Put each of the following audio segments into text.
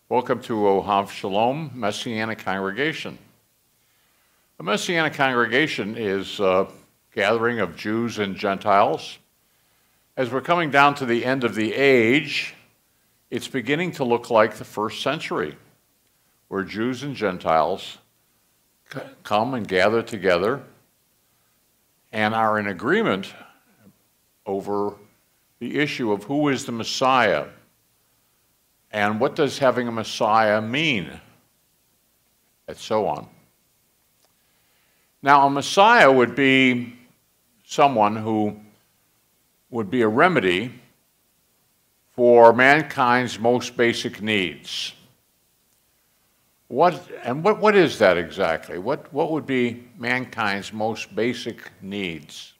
Welcome to Ohav Shalom Messianic Congregation. The Messianic Congregation is a gathering of Jews and Gentiles. As we're coming down to the end of the age, it's beginning to look like the first century, where Jews and Gentiles come and gather together and are in agreement over the issue of who is the Messiah and what does having a Messiah mean, and so on. Now, a Messiah would be someone who would be a remedy for mankind's most basic needs. What is that exactly? What would be mankind's most basic needs?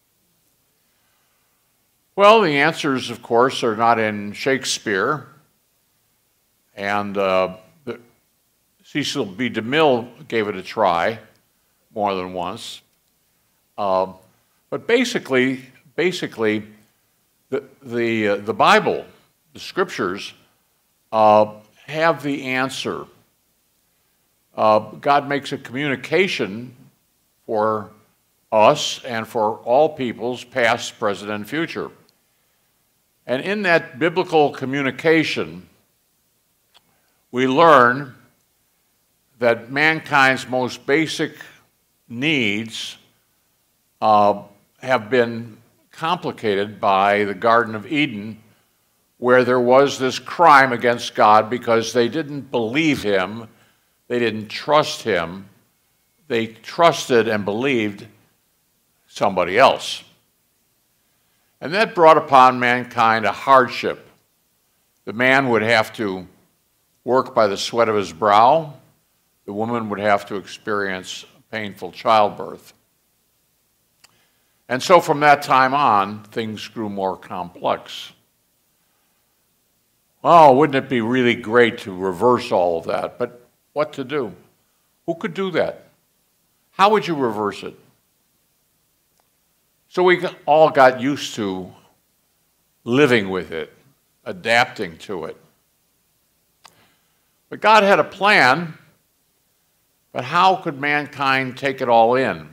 Well, the answers, of course, are not in Shakespeare, and Cecil B. DeMille gave it a try more than once. But basically, the Bible, the Scriptures, have the answer. God makes a communication for us and for all peoples, past, present, and future. And in that biblical communication, we learn that mankind's most basic needs have been complicated by the Garden of Eden, where there was this crime against God because they didn't believe him, they didn't trust him, they trusted and believed somebody else. And that brought upon mankind a hardship. The man would have to work by the sweat of his brow. The woman would have to experience painful childbirth. And so from that time on, things grew more complex. Oh, wouldn't it be really great to reverse all of that? But what to do? Who could do that? How would you reverse it? So we all got used to living with it, adapting to it. But God had a plan, but how could mankind take it all in?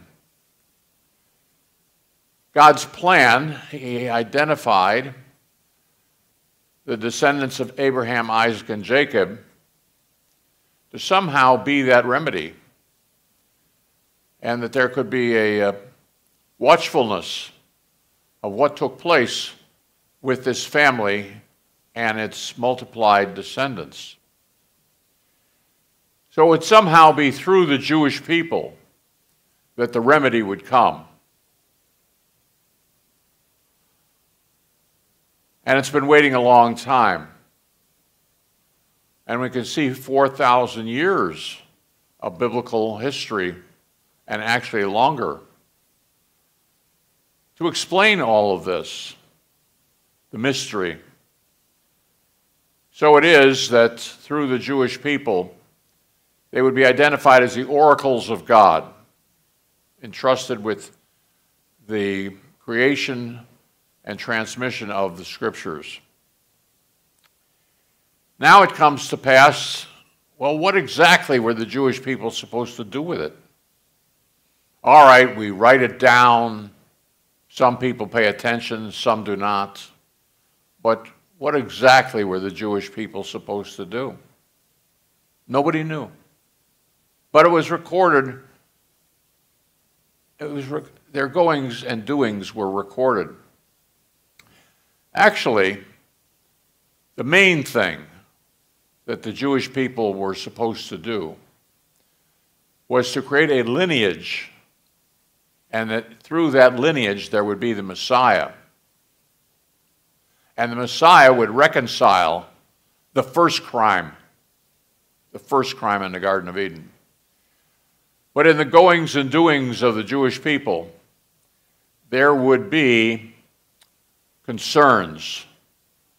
God's plan, he identified the descendants of Abraham, Isaac, and Jacob to somehow be that remedy, and that there could be a watchfulness of what took place with this family and its multiplied descendants. So it would somehow be through the Jewish people that the remedy would come. And it's been waiting a long time. And we can see 4,000 years of biblical history, and actually longer, to explain all of this, the mystery. So it is that through the Jewish people, they would be identified as the oracles of God, entrusted with the creation and transmission of the Scriptures. Now it comes to pass, well, what exactly were the Jewish people supposed to do with it? All right, we write it down. Some people pay attention, some do not. But what exactly were the Jewish people supposed to do? Nobody knew. But it was recorded. Their goings and doings were recorded. Actually, the main thing that the Jewish people were supposed to do was to create a lineage, and that through that lineage there would be the Messiah. And the Messiah would reconcile the first crime in the Garden of Eden. But in the goings and doings of the Jewish people, there would be concerns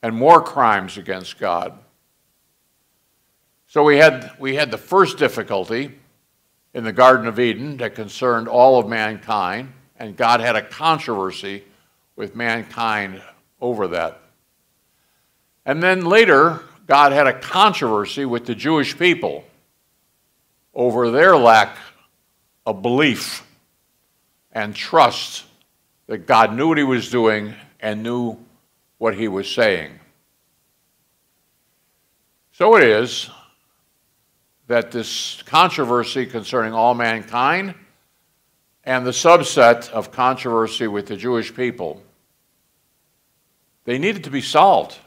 and more crimes against God. So we had the first difficulty in the Garden of Eden that concerned all of mankind, and God had a controversy with mankind over that. And then later, God had a controversy with the Jewish people over their lack of belief and trust that God knew what he was doing and knew what he was saying. So it is that this controversy concerning all mankind and the subset of controversy with the Jewish people, they needed to be solved,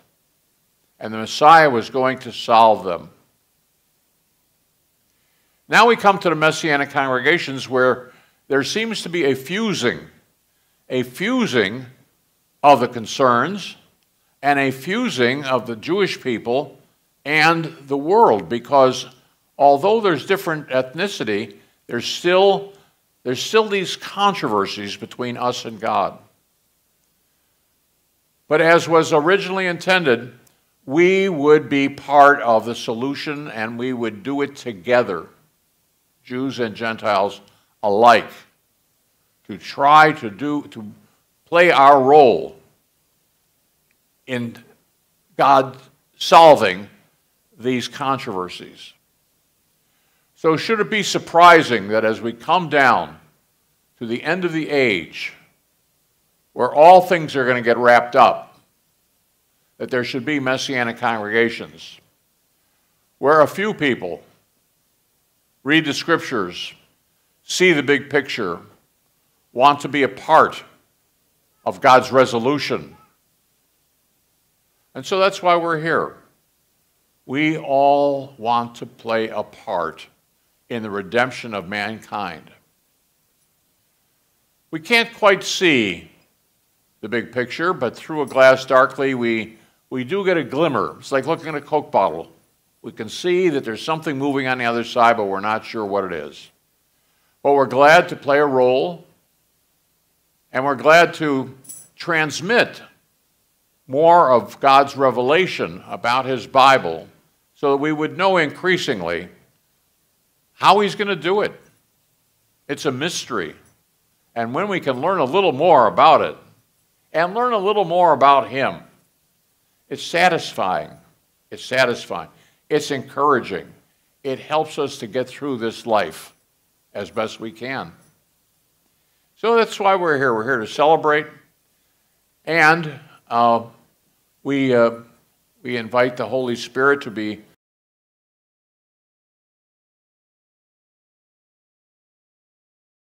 and the Messiah was going to solve them. Now we come to the Messianic congregations where there seems to be a fusing of the concerns and a fusing of the Jewish people and the world, because although there's different ethnicity, there's still these controversies between us and God. But as was originally intended, we would be part of the solution and we would do it together, Jews and Gentiles alike, to try to play our role in God solving these controversies. So should it be surprising that as we come down to the end of the age, where all things are going to get wrapped up, that there should be Messianic congregations, where a few people read the Scriptures, see the big picture, want to be a part of God's resolution. And so that's why we're here. We all want to play a part in the redemption of mankind. We can't quite see the big picture, but through a glass darkly, we do get a glimmer. It's like looking at a Coke bottle. We can see that there's something moving on the other side, but we're not sure what it is. But we're glad to play a role, and we're glad to transmit more of God's revelation about his Bible so that we would know increasingly how he's going to do it. It's a mystery. And when we can learn a little more about it and learn a little more about him, it's satisfying. It's satisfying. It's encouraging. It helps us to get through this life as best we can. So that's why we're here. We're here to celebrate. And we invite the Holy Spirit to be